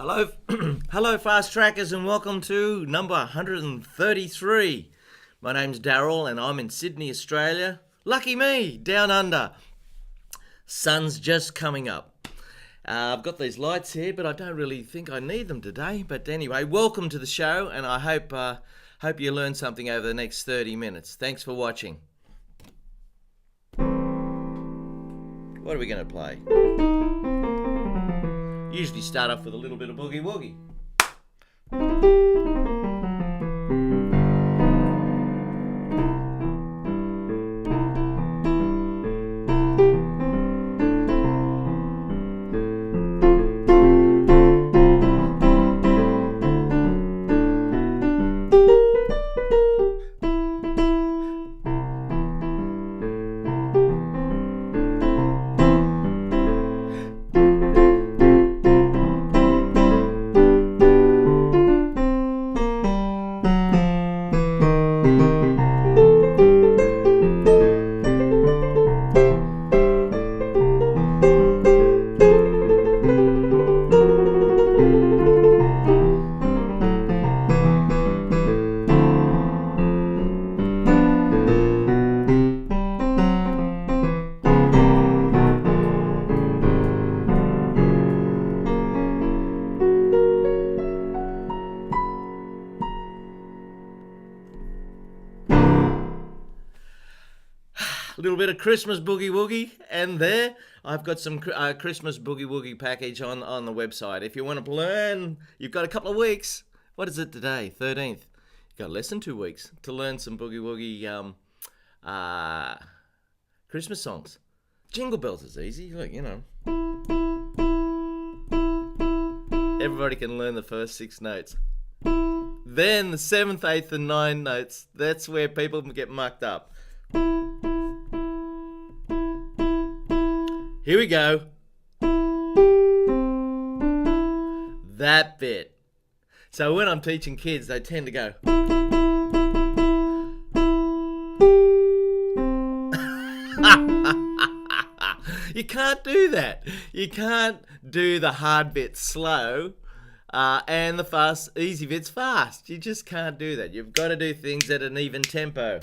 Hello, hello, fast trackers, and welcome to number 133. My name's Daryl, and I'm in Sydney, Australia. Lucky me, down under. Sun's just coming up. I've got these lights here, but I don't really think I need them today. But anyway, welcome to the show, and I hope you learn something over the next 30 minutes. Thanks for watching. What are we going to play? Usually start off with a little bit of Boogie Woogie. A little bit of Christmas Boogie Woogie, and there I've got some Christmas Boogie Woogie package on the website. If you want to learn, you've got a couple of weeks. What is it today? 13th. You've got less than 2 weeks to learn some Boogie Woogie Christmas songs. Jingle Bells is easy, look, you know. Everybody can learn the first 6 notes. Then the 7th, 8th, and 9th notes, that's where people get mucked up. Here we go. That bit. So when I'm teaching kids, they tend to go. You can't do that. You can't do the hard bit slow and the easy bits fast. You just can't do that. You've got to do things at an even tempo.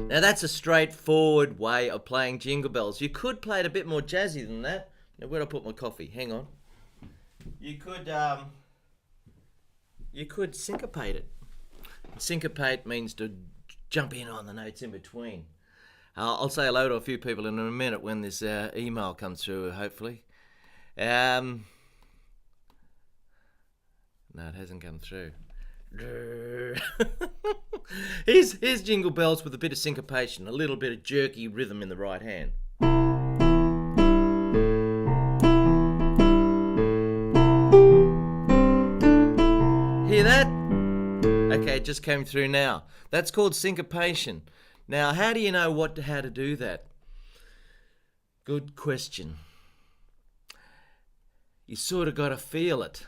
Now that's a straightforward way of playing Jingle Bells. You could play it a bit more jazzy than that. Now where'd I put my coffee? Hang on. You could syncopate it. Syncopate means to jump in on the notes in between. I'll say hello to a few people in a minute when this email comes through, hopefully. No, it hasn't come through. Here's Jingle Bells with a bit of syncopation, a little bit of jerky rhythm in the right hand. Hear that? Okay, it just came through now. That's called syncopation. Now, how do you know how to do that? Good question. You sort of got to feel it.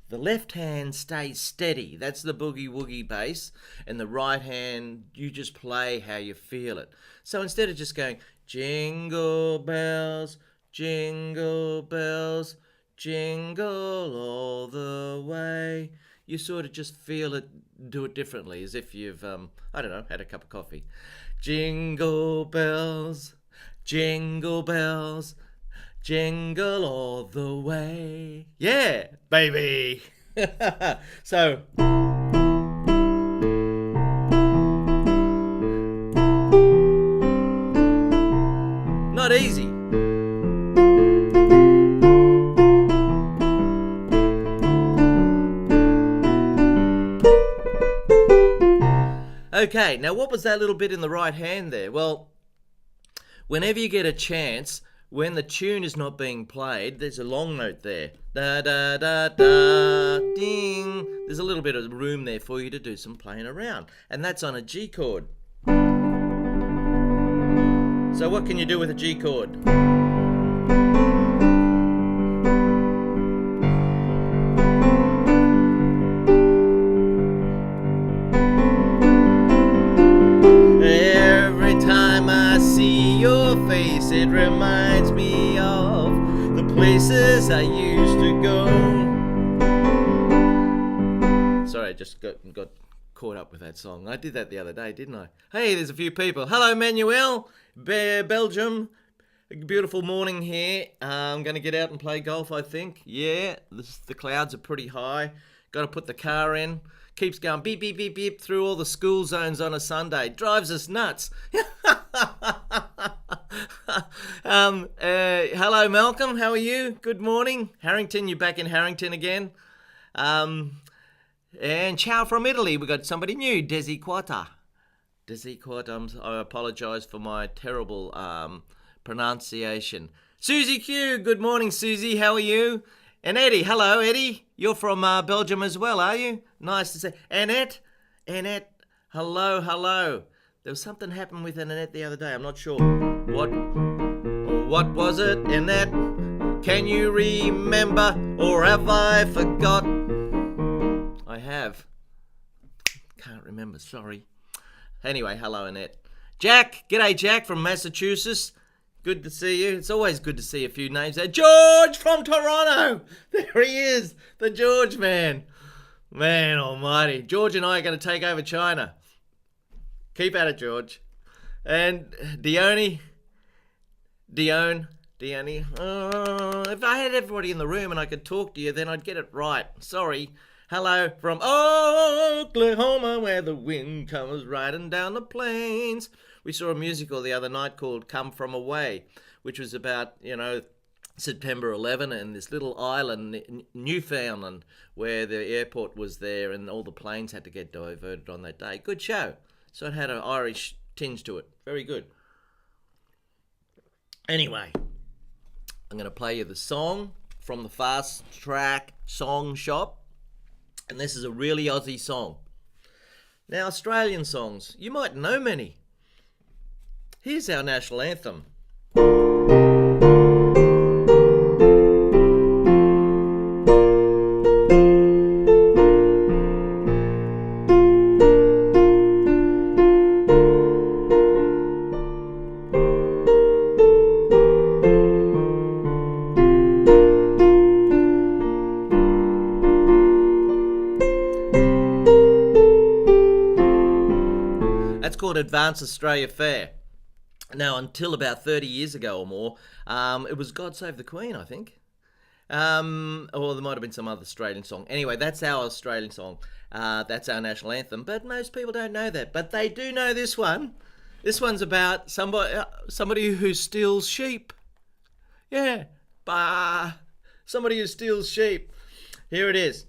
The left hand stays steady. That's the Boogie Woogie bass. And the right hand, you just play how you feel it. So instead of just going, jingle bells, jingle bells, jingle all the way, you sort of just feel it, do it differently, as if you've, had a cup of coffee. Jingle bells, jingle bells, jingle all the way. Yeah, baby. So, not easy. Okay, now what was that little bit in the right hand there? Well, whenever you get a chance, when the tune is not being played, there's a long note there. Da da da da ding. There's a little bit of room there for you to do some playing around. And that's on a G chord. So what can you do with a G chord? places I used to go. Sorry, I just got caught up with that song. I did that the other day, didn't I? Hey, there's a few people. Hello, Manuel, Belgium. Beautiful morning here. I'm going to get out and play golf, I think. Yeah, the clouds are pretty high. Got to put the car in. Keeps going beep, beep, beep, beep through all the school zones on a Sunday. Drives us nuts. Hello, Malcolm. How are you? Good morning. Harrington, you're back in Harrington again. And ciao from Italy. We got somebody new, Desi Quata. Desi Quata, I apologise for my terrible pronunciation. Susie Q, good morning, Susie. How are you? And Eddie, hello, Eddie. You're from Belgium as well, are you? Nice to see. Annette, hello. There was something happened with Annette the other day. I'm not sure. What was it, Annette? Can you remember, or have I forgot? I have. Can't remember, sorry. Anyway, hello, Annette. Jack, g'day, Jack from Massachusetts. Good to see you. It's always good to see a few names there. George from Toronto. There he is, the George man. Man almighty. George and I are going to take over China. Keep at it, George. And Dione. If I had everybody in the room and I could talk to you, then I'd get it right. Sorry. Hello from Oklahoma, where the wind comes riding down the plains. We saw a musical the other night called Come From Away, which was about, September 11 and this little island, Newfoundland, where the airport was there and all the planes had to get diverted on that day. Good show. So it had an Irish tinge to it. Very good. Anyway, I'm going to play you the song from the Fast Track Song Shop. And this is a really Aussie song. Now, Australian songs, you might know many. Here's our national anthem. That's called Advance Australia Fair. Now, until about 30 years ago or more, it was God Save the Queen, I think. Or there might have been some other Australian song. Anyway, that's our Australian song. That's our national anthem. But most people don't know that. But they do know this one. This one's about somebody who steals sheep. Yeah. Bah. Somebody who steals sheep. Here it is.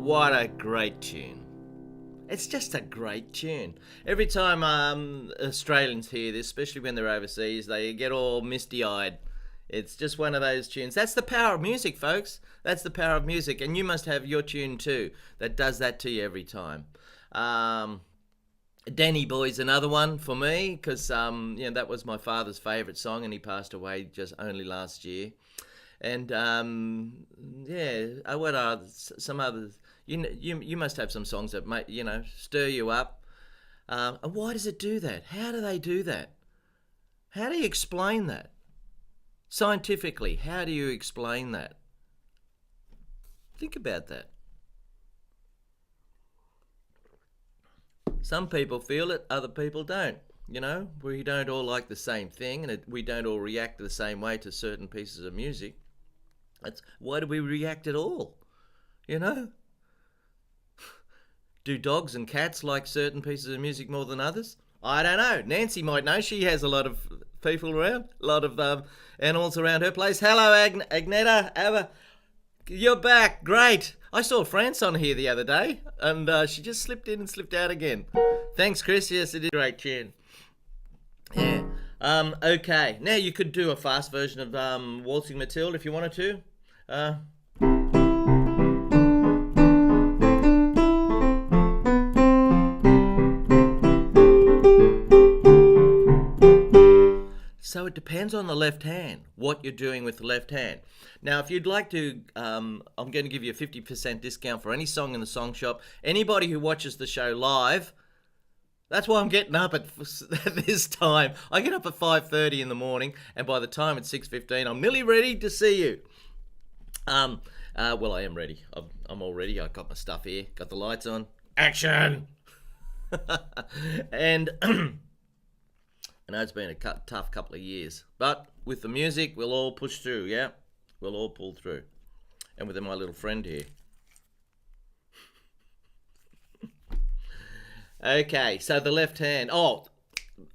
What a great tune. It's just a great tune. Every time Australians hear this, especially when they're overseas, they get all misty-eyed. It's just one of those tunes. That's the power of music, folks. That's the power of music. And you must have your tune too that does that to you every time. Danny Boy's another one for me because that was my father's favourite song and he passed away just only last year. And what are some others? You must have some songs that might stir you up. And why does it do that? How do they do that? How do you explain that? Scientifically, how do you explain that? Think about that. Some people feel it, other people don't. We don't all like the same thing, and we don't all react the same way to certain pieces of music. Why do we react at all? Do dogs and cats like certain pieces of music more than others? I don't know. Nancy might know. She has a lot of people around, a lot of animals around her place. Hello, Agneta. You're back. Great. I saw France on here the other day, and she just slipped in and slipped out again. Thanks, Chris. Yes, it is a great tune. Yeah. Okay. Now you could do a fast version of Waltzing Matilda if you wanted to. So it depends on the left hand, what you're doing with the left hand. Now, if you'd like to, I'm going to give you a 50% discount for any song in the song shop. Anybody who watches the show live, that's why I'm getting up at this time. I get up at 5:30 in the morning, and by the time it's 6:15, I'm nearly ready to see you. Well, I am ready. I'm all ready. I've got my stuff here. Got the lights on. Action! And I know it's been a tough couple of years, but with the music, we'll all push through, yeah? We'll all pull through. And with my little friend here. Okay, so the left hand. Oh,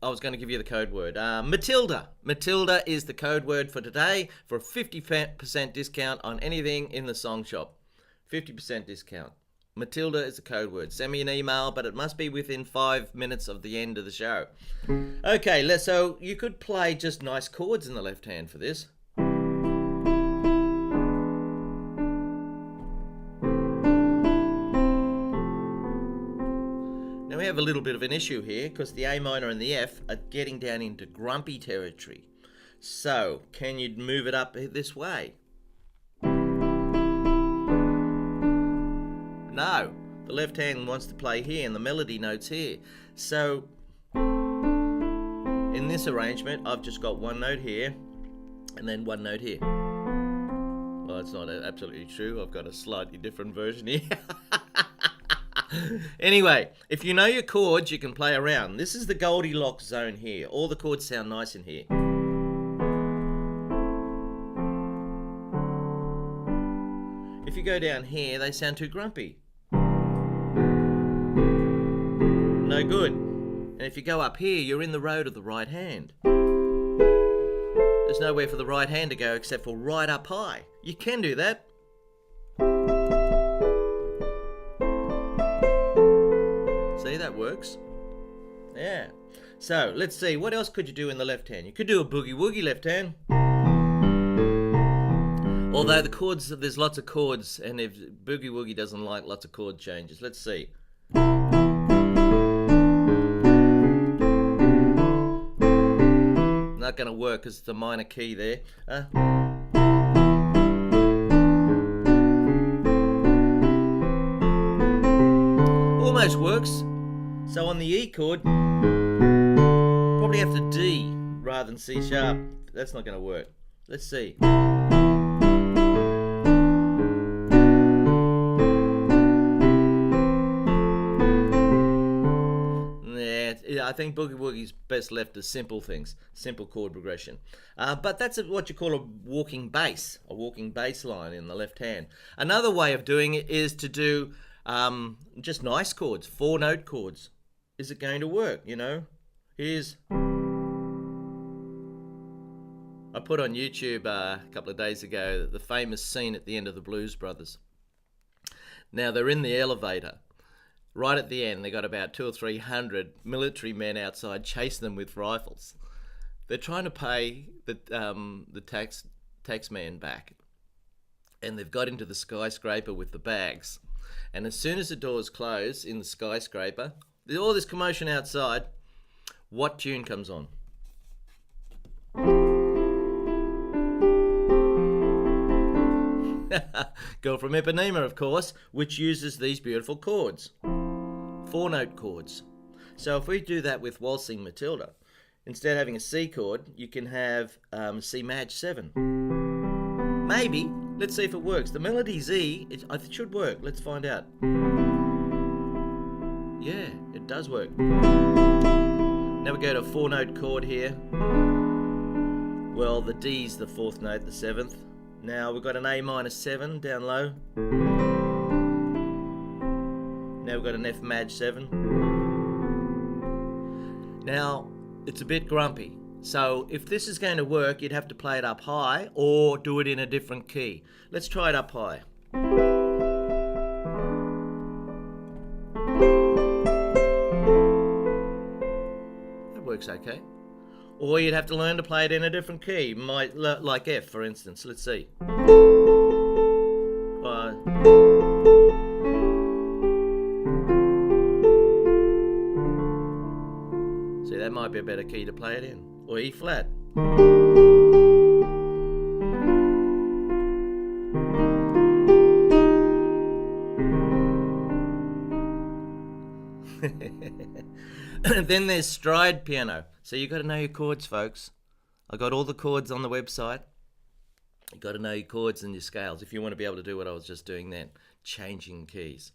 I was going to give you the code word. Matilda. Matilda is the code word for today for a 50% discount on anything in the song shop. 50% discount. Matilda is a code word. Send me an email, but it must be within 5 minutes of the end of the show. Okay, so you could play just nice chords in the left hand for this. Now we have a little bit of an issue here because the A minor and the F are getting down into grumpy territory. So, can you move it up this way? No, the left hand wants to play here and the melody note's here. So, in this arrangement, I've just got one note here and then one note here. Well, it's not absolutely true. I've got a slightly different version here. Anyway, if you know your chords, you can play around. This is the Goldilocks zone here. All the chords sound nice in here. If you go down here, they sound too grumpy. No good. And if you go up here, you're in the road of the right hand. There's nowhere for the right hand to go except for right up high. You can do that. See, that works. Yeah. So, let's see. What else could you do in the left hand? You could do a Boogie Woogie left hand. Although the chords, there's lots of chords, and if Boogie Woogie doesn't like lots of chord changes. Let's see. Not going to work because it's a minor key there. Almost works. So on the E chord, probably have to D rather than C sharp. That's not going to work. Let's see. I think Boogie Woogie's best left as simple things, simple chord progression. But that's what you call a walking bass line in the left hand. Another way of doing it is to do just nice chords, 4-note chords. Is it going to work, you know? Here's... I put on YouTube a couple of days ago the famous scene at the end of the Blues Brothers. Now, they're in the elevator. Right at the end, they got about 200 or 300 military men outside chasing them with rifles. They're trying to pay the tax man back, and they've got into the skyscraper with the bags. And as soon as the doors close in the skyscraper, there's all this commotion outside. What tune comes on? Girl from Ipanema, of course, which uses these beautiful chords. 4-note chords. So if we do that with Waltzing Matilda, instead of having a C chord, you can have C Maj 7. Maybe. Let's see if it works. The melody's E. It should work. Let's find out. Yeah, it does work. Now we go to a 4-note chord here. Well, the D's the 4th note, the 7th. Now we've got an A minor 7 down low. Now we've got an F Maj 7. Now, it's a bit grumpy. So if this is going to work, you'd have to play it up high or do it in a different key. Let's try it up high. That works okay. Or you'd have to learn to play it in a different key, like F, for instance. Let's see. See, that might be a better key to play it in. Or E flat. Then there's stride piano. So you've got to know your chords, folks. I got all the chords on the website. You've got to know your chords and your scales if you want to be able to do what I was just doing then, changing keys.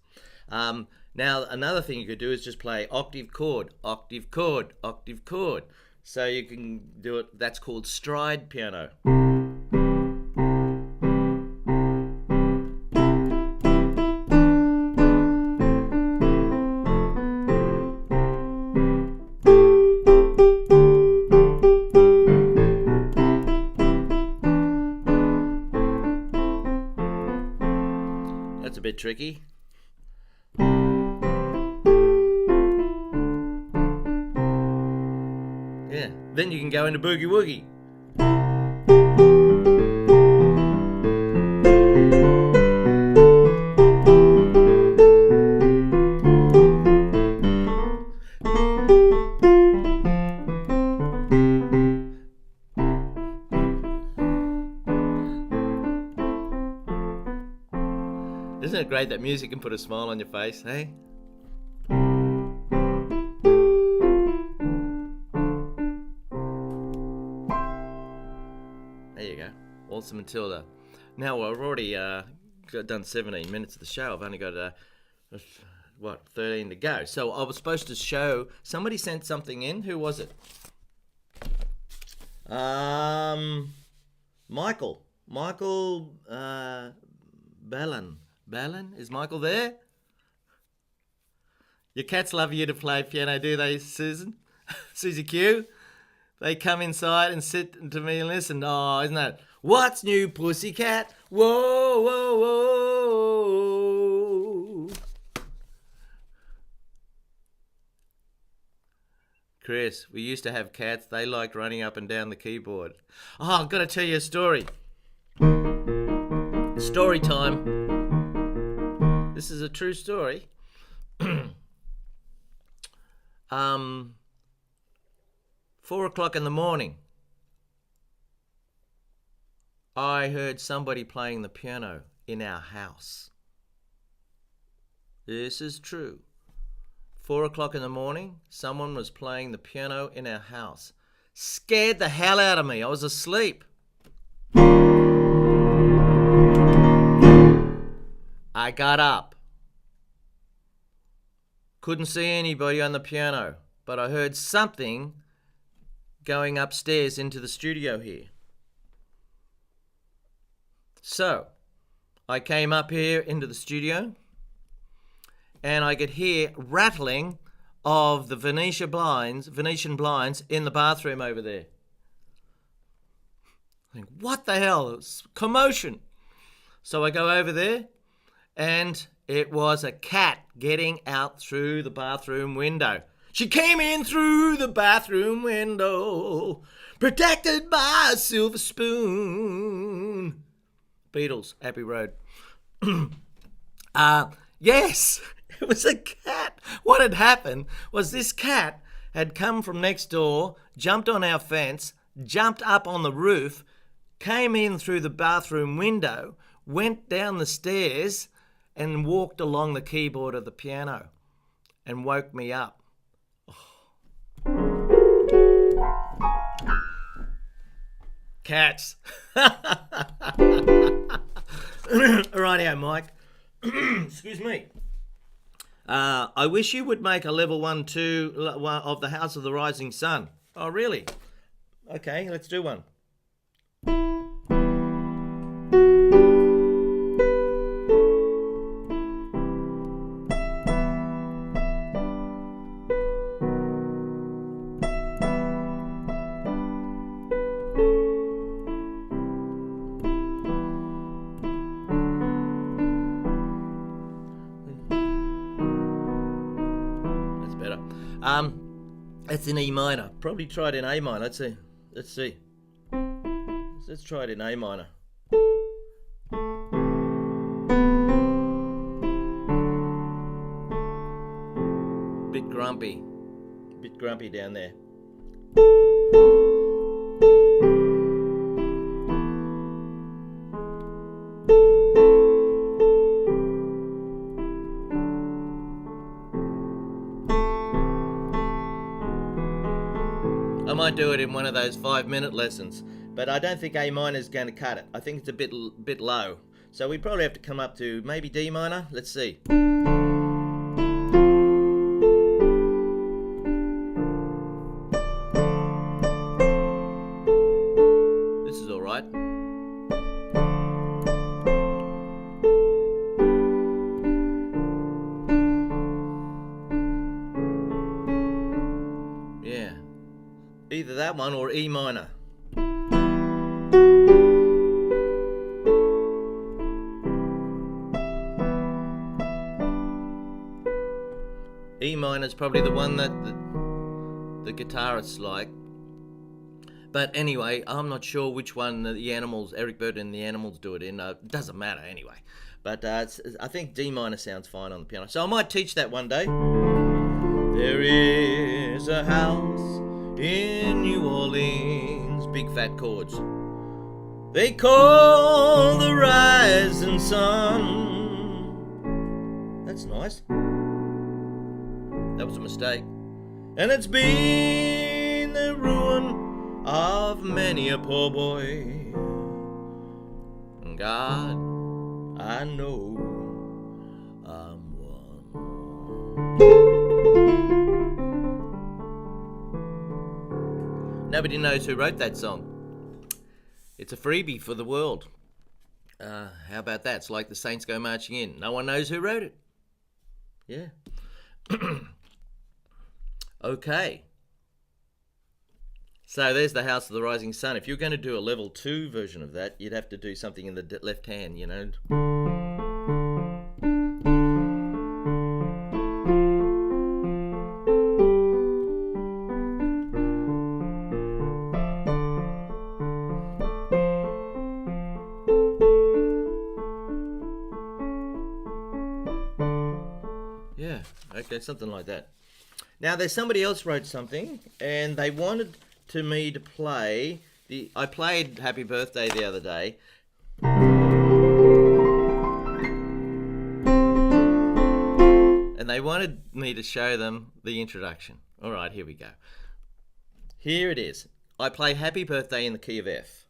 Now, another thing you could do is just play octave chord, octave chord, octave chord. So you can do it, that's called stride piano. That's a bit tricky. Yeah, then you can go into Boogie Woogie. Isn't it great that music can put a smile on your face, hey? There you go, Waltz Matilda. Now I've already done 17 minutes of the show. I've only got 13 to go. So I was supposed to show. Somebody sent something in. Who was it? Michael. Michael Ballon. Ballon? Is Michael there? Your cats love you to play piano, do they, Susan? Susie Q? They come inside and sit to me and listen. Oh, isn't that? What's new, pussycat? Whoa, whoa, whoa. Chris, we used to have cats. They liked running up and down the keyboard. Oh, I've got to tell you a story. Story time. This is a true story. 4 o'clock in the morning, I heard somebody playing the piano in our house. This is true. 4 o'clock in the morning, someone was playing the piano in our house. Scared the hell out of me. I was asleep. I got up. Couldn't see anybody on the piano, but I heard something going upstairs into the studio here. So, I came up here into the studio and I could hear rattling of the Venetian blinds in the bathroom over there. I think, what the hell? It's commotion. So I go over there and it was a cat getting out through the bathroom window. She came in through the bathroom window, protected by a silver spoon. Beatles, Abbey Road. Yes, it was a cat. What had happened was this cat had come from next door, jumped on our fence, jumped up on the roof, came in through the bathroom window, went down the stairs, and walked along the keyboard of the piano and woke me up. Cats. Rightio, Mike. Excuse me. I wish you would make a level 1, 2 of the House of the Rising Sun. Oh, really? Okay, let's do one. It's in E minor. Probably try it in A minor. Let's see. Let's try it in A minor. Bit grumpy down there. I might do it in one of those 5-minute lessons, but I don't think A minor is going to cut it. I think it's a bit low. So we probably have to come up to maybe D minor. Let's see. This is all right. Yeah. Either that one or E minor. E minor is probably the one that the guitarists like. But anyway, I'm not sure which one the Animals, Eric Burdon and the Animals do it in. Doesn't matter anyway. But I think D minor sounds fine on the piano. So I might teach that one day. There is a house in New Orleans, big fat chords. They call the rising sun. That's nice. That was a mistake. And it's been the ruin of many a poor boy. And God, I know I'm one. Nobody knows who wrote that song. It's a freebie for the world. How about that? It's like the Saints Go Marching In. No one knows who wrote it. Yeah. Okay. So there's the House of the Rising Sun. If you're going to do a level 2 version of that, you'd have to do something in the left hand, you know. Yeah, okay, something like that. Now, there's somebody else wrote something, and they wanted me to play I played Happy Birthday the other day. And they wanted me to show them the introduction. All right, here we go. Here it is. I play Happy Birthday in the key of F.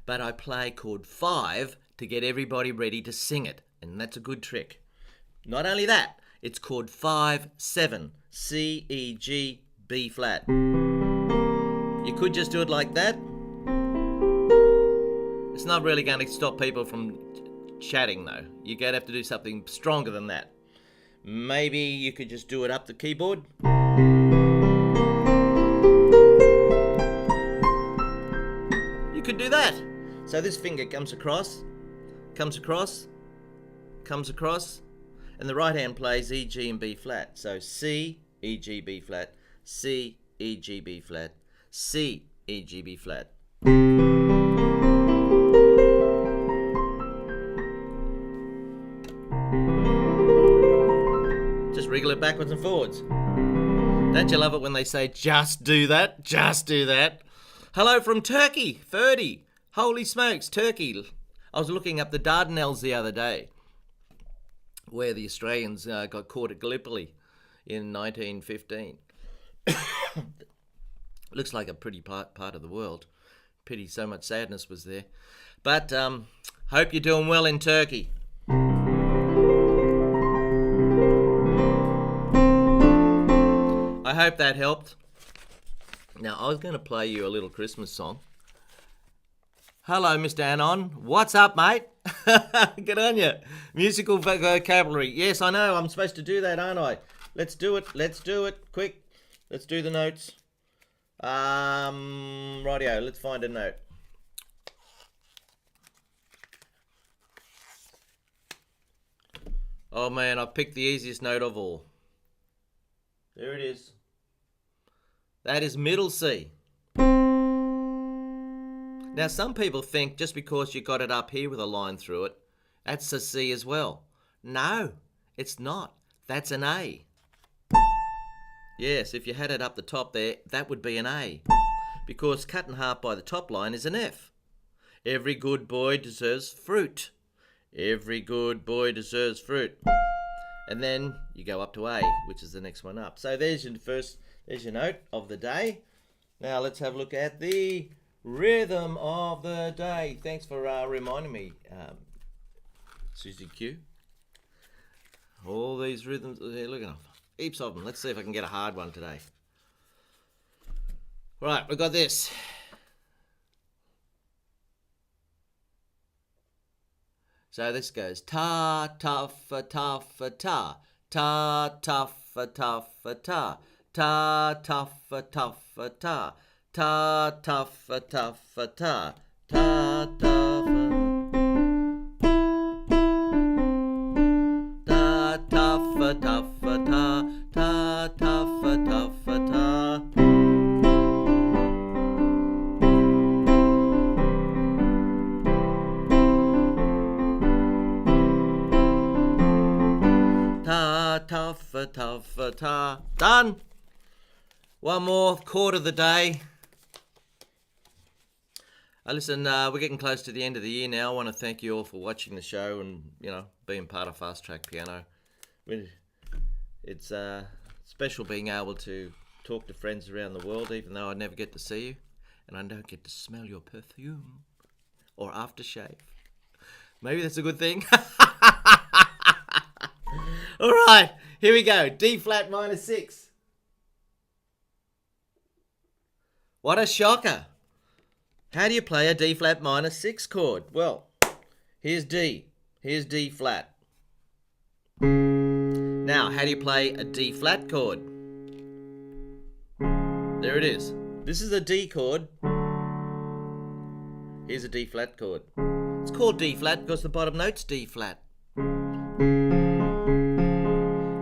But I play chord 5 to get everybody ready to sing it, and that's a good trick. Not only that, it's chord 5, 7, C, E, G, B flat. You could just do it like that. It's not really going to stop people from chatting though. You're going to have to do something stronger than that. Maybe you could just do it up the keyboard. You could do that. So this finger comes across, and the right hand plays E, G, and B flat. So C, E, G, B flat, C, E, G, B flat, C, E, G, B flat. Just wriggle it backwards and forwards. Don't you love it when they say, just do that, just do that? Hello from Turkey, Ferdy. Holy smokes, Turkey. I was looking up the Dardanelles the other day, where the Australians got caught at Gallipoli in 1915. Looks like a pretty part of the world. Pity so much sadness was there. But hope you're doing well in Turkey. I hope that helped. Now, I was going to play you a little Christmas song. Hello, Mr. Anon. What's up, mate? Good on you. Musical vocabulary. Yes, I know. I'm supposed to do that, aren't I? Let's do it. Let's do it. Quick. Let's do the notes. Rightio. Let's find a note. Oh man, I've picked the easiest note of all. There it is. That is middle C. Now some people think just because you got it up here with a line through it, that's a C as well. No, it's not. That's an A. Yes, if you had it up the top there, that would be an A. Because cut in half by the top line is an F. Every good boy deserves fruit. Every good boy deserves fruit. And then you go up to A, which is the next one up. So there's your note of the day. Now let's have a look at the rhythm of the day. Thanks for reminding me, Susie Q. All these rhythms, look at them. Heaps of them. Let's see if I can get a hard one today. Right, we've got this. So this goes ta, tough, tough, ta, ta, tough, tough, ta, ta, tough, tough, ta, ta, tough, tough, ta, ta, tough, ta, tough, tough, ta, ta, tough, tough, ta. Ta, tough, tough, ta. Done. One more chord of the day. Listen, we're getting close to the end of the year now. I want to thank you all for watching the show and, being part of Fast Track Piano. It's special being able to talk to friends around the world, even though I never get to see you and I don't get to smell your perfume or aftershave. Maybe that's a good thing. All right, here we go. D flat minor 6. What a shocker. How do you play a D flat minor 6 chord? Well, here's D. Here's D flat. Now, how do you play a D flat chord? There it is. This is a D chord. Here's a D flat chord. It's called D flat because the bottom note's D flat.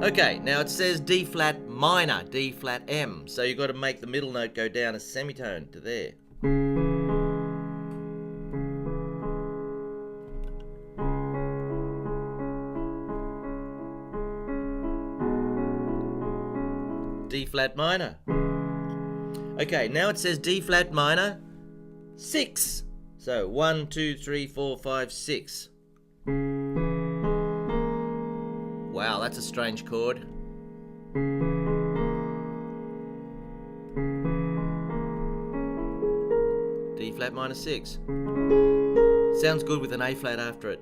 Okay, now it says D flat minor, D flat M. So you've got to make the middle note go down a semitone to there. D flat minor. Okay, now it says D flat minor 6. So 1, 2, 3, 4, 5, 6. Wow, that's a strange chord. D flat minor 6. Sounds good with an A flat after it.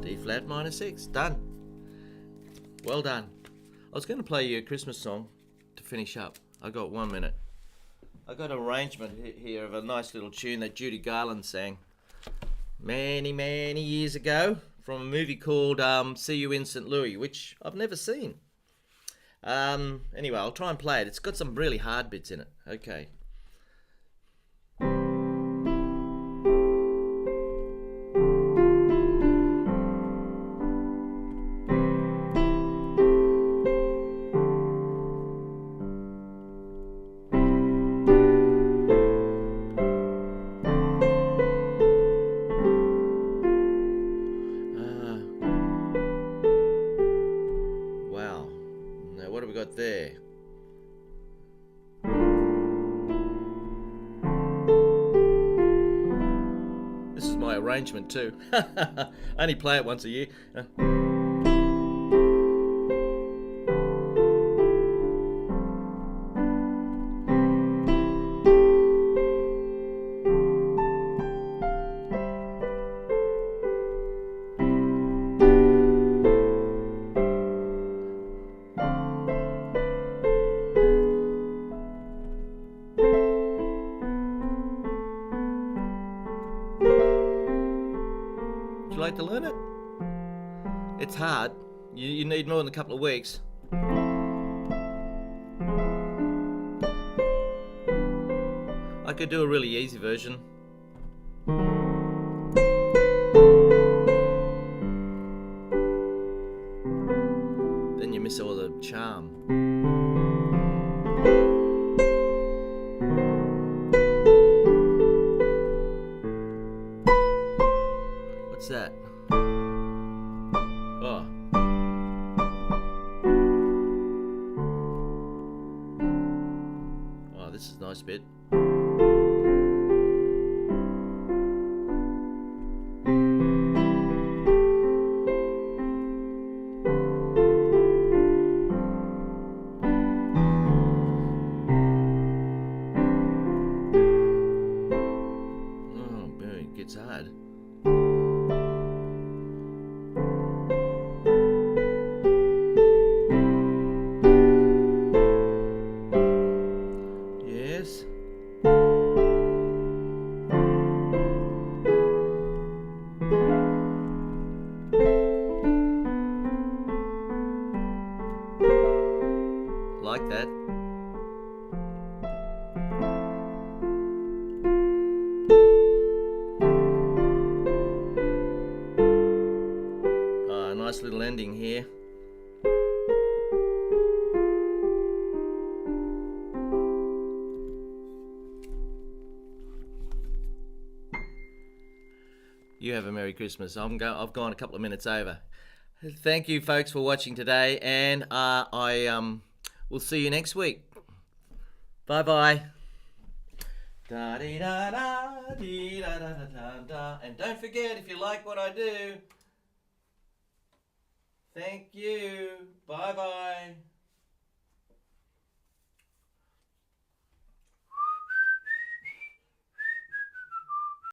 D flat minor 6. Done. Well done. I was going to play you a Christmas song to finish up. I got 1 minute. I got an arrangement here of a nice little tune that Judy Garland sang many, many years ago from a movie called See You in St. Louis, which I've never seen. Anyway, I'll try and play it. It's got some really hard bits in it. Okay. What have we got there? This is my arrangement too. I only play it once a year. Would you like to learn it? It's hard, You need more than a couple of weeks. I could do a really easy version. Then you miss all the charm. What's that? Oh. Oh, this is a nice bit. It's hard. Yes. Like that. Nice little ending here. You have a Merry Christmas. I've gone a couple of minutes over. Thank you, folks, for watching today, and I will see you next week. Bye bye. Da dee da da dee da da da da. And don't forget, if you like what I do. Thank you. Bye-bye.